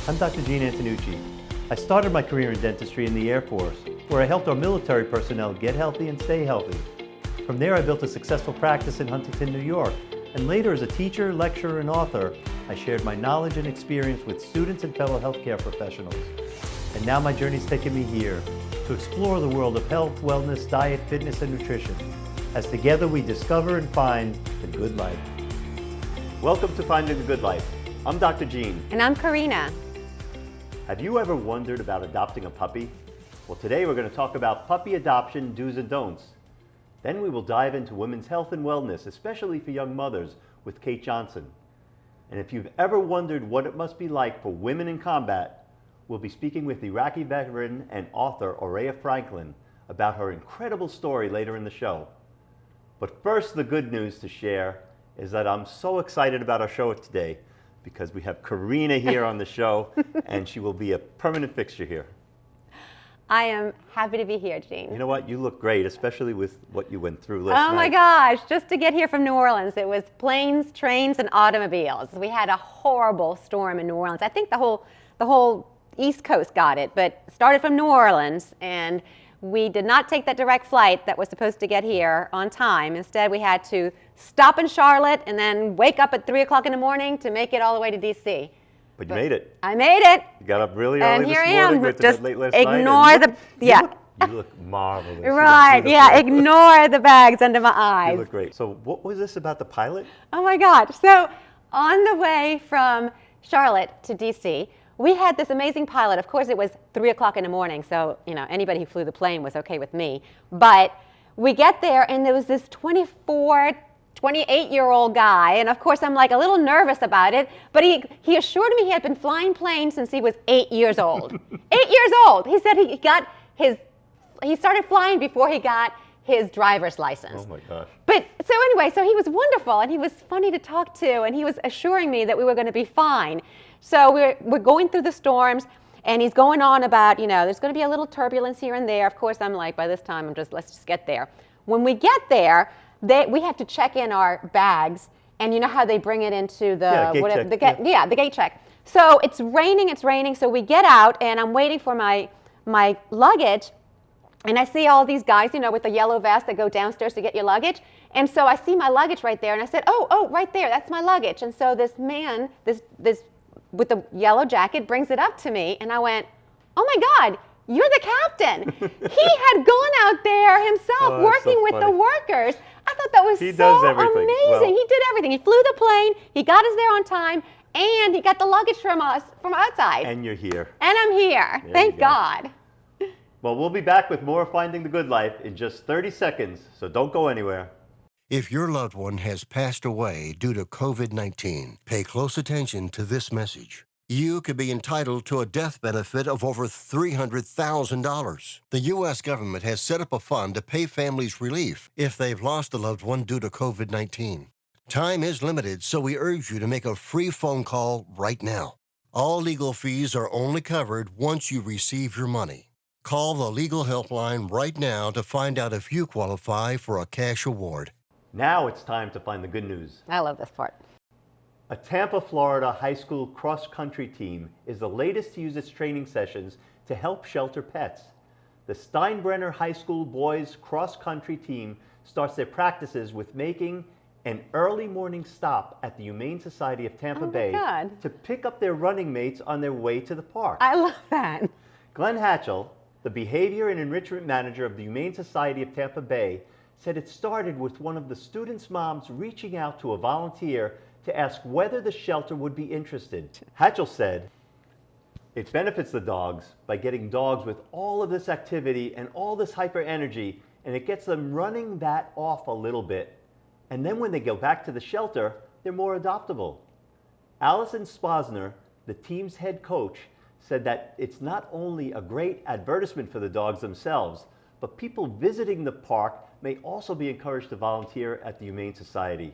I'm Dr. Gene Antonucci. I started my career in dentistry in the Air Force, where I helped our military personnel get healthy and stay healthy. From there, I built a successful practice in Huntington, New York, and later as a teacher, lecturer, and author, I shared my knowledge and experience with students and fellow healthcare professionals. And now my journey's taken me here to explore the world of health, wellness, diet, fitness, and nutrition, as together we discover and find the good life. Welcome to Finding the Good Life. I'm Dr. Gene. And I'm Karina. Have you ever wondered about adopting a puppy? Well, today we're going to talk about puppy adoption do's and don'ts. Then we will dive into women's health and wellness, especially for young mothers, with Kate Johnson. And if you've ever wondered what it must be like for women in combat, we'll be speaking with Iraqi veteran and author Aurea Franklin about her incredible story later in the show. But first, the good news to share is that I'm so excited about our show today because we have Karina here on the show, and she will be a permanent fixture here. I am happy to be here, Gene. You know what? You look great, especially with what you went through last night. Oh my gosh, just to get here from New Orleans, it was planes, trains, and automobiles. We had a horrible storm in New Orleans. I think the whole East Coast got it, but started from New Orleans, and we did not take that direct flight that was supposed to get here on time. Instead, we had to stop in Charlotte and then wake up at 3 o'clock in the morning to make it all the way to D.C. But you made it. I made it. You got up really early And here this I morning. am. Went to Just bed late last ignore night. You look marvelous. Right, yeah, ignore the bags under my eyes. You look great. So what was this about the pilot? Oh my God. So on the way from Charlotte to DC, we had this amazing pilot. Of course, it was 3 o'clock in the morning, so anybody who flew the plane was okay with me. But we get there, and there was this 28-year-old guy, and of course I'm like a little nervous about it, but he assured me he had been flying planes since he was 8 years old. 8 years old! He said he started flying before he got his driver's license. Oh my gosh. But so anyway, so he was wonderful, and he was funny to talk to, and he was assuring me that we were going to be fine. So we're going through the storms, and he's going on about, there's going to be a little turbulence here and there. Of course, I'm like, by this time, let's just get there. When we get there, we have to check in our bags, and you know how they bring it into the gate check. So it's raining, so we get out, and I'm waiting for my luggage, and I see all these guys, with the yellow vest that go downstairs to get your luggage. And so I see my luggage right there, and I said, oh, right there, that's my luggage. And so this man, this with the yellow jacket, brings it up to me, and I went, oh my God, you're the captain. He had gone out there himself working with the workers. I thought that was so amazing. Well, he did everything. He flew the plane, he got us there on time, and he got the luggage from us from outside. And you're here. And I'm here. Thank God. Well, we'll be back with more Finding the Good Life in just 30 seconds, so don't go anywhere. If your loved one has passed away due to COVID-19, pay close attention to this message. You could be entitled to a death benefit of over $300,000. The U.S. government has set up a fund to pay families relief if they've lost a loved one due to COVID-19. Time is limited, so we urge you to make a free phone call right now. All legal fees are only covered once you receive your money. Call the legal helpline right now to find out if you qualify for a cash award. Now it's time to find the good news. I love this part. A Tampa, Florida high school cross-country team is the latest to use its training sessions to help shelter pets. The Steinbrenner High School boys cross-country team starts their practices with making an early morning stop at the Humane Society of Tampa Bay to pick up their running mates on their way to the park. I love that. Glenn Hatchell, the Behavior and Enrichment Manager of the Humane Society of Tampa Bay, said it started with one of the students' moms reaching out to a volunteer to ask whether the shelter would be interested. Hatchell said, it benefits the dogs by getting dogs with all of this activity and all this hyper energy, and it gets them running that off a little bit. And then when they go back to the shelter, they're more adoptable. Allison Sposner, the team's head coach, said that it's not only a great advertisement for the dogs themselves, but people visiting the park may also be encouraged to volunteer at the Humane Society.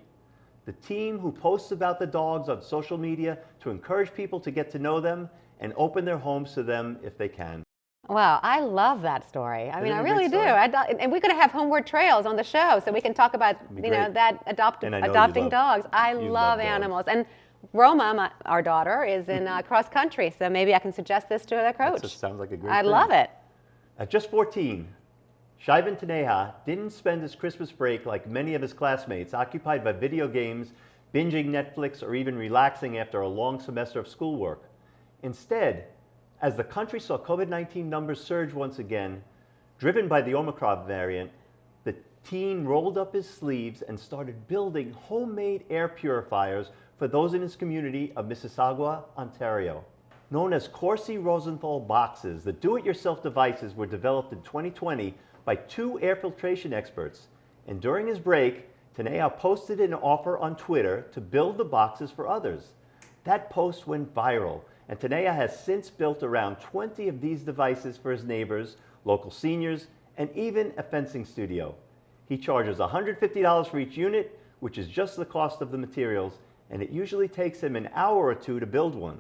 The team who posts about the dogs on social media to encourage people to get to know them and open their homes to them if they can. Wow, I love that story. I mean, I really do. And we're going to have Homeward Trails on the show, so we can talk about, that adopting dogs. I love animals. And Roma, our daughter, is in cross country, so maybe I can suggest this to the coach. That sounds like a great I thing. love it. At just 14, Shaivan Taneja didn't spend his Christmas break like many of his classmates, occupied by video games, binging Netflix, or even relaxing after a long semester of schoolwork. Instead, as the country saw COVID-19 numbers surge once again, driven by the Omicron variant, the teen rolled up his sleeves and started building homemade air purifiers for those in his community of Mississauga, Ontario. Known as Corsi Rosenthal boxes, the do-it-yourself devices were developed in 2020 by 2 air filtration experts. And during his break, Taneja posted an offer on Twitter to build the boxes for others. That post went viral, and Taneja has since built around 20 of these devices for his neighbors, local seniors, and even a fencing studio. He charges $150 for each unit, which is just the cost of the materials, and it usually takes him an hour or 2 to build one.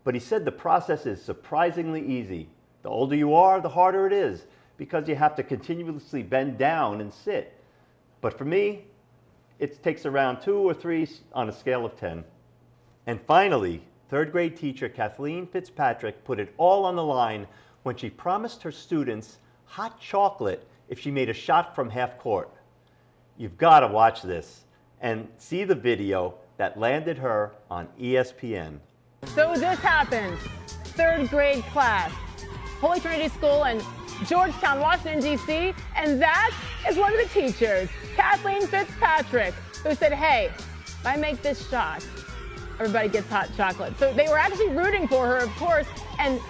But he said the process is surprisingly easy. The older you are, the harder it is, because you have to continuously bend down and sit. But for me, it takes around 2 or 3 on a scale of 10. And finally, 3rd grade teacher Kathleen Fitzpatrick put it all on the line when she promised her students hot chocolate if she made a shot from half court. You've got to watch this and see the video that landed her on ESPN. So this happens, 3rd grade class, Holy Trinity School in Georgetown, Washington, D.C., and that is one of the teachers, Kathleen Fitzpatrick, who said, hey, if I make this shot, everybody gets hot chocolate. So they were actually rooting for her, of course, and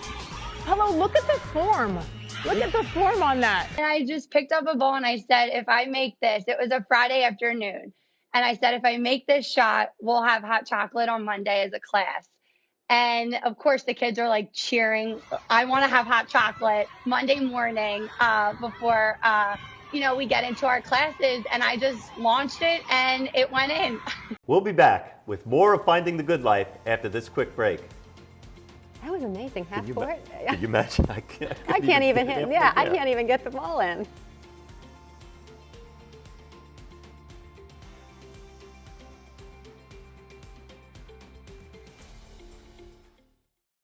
hello, look at the form. Look at the form on that. And I just picked up a bowl and I said, if I make this, it was a Friday afternoon. And I said, if I make this shot, we'll have hot chocolate on Monday as a class. And of course, the kids are like cheering. I want to have hot chocolate Monday morning before, we get into our classes. And I just launched it and it went in. We'll be back with more of Finding the Good Life after this quick break. That was amazing. Half court. Can you imagine? I can't even hit. Yeah, I can't even get the ball in.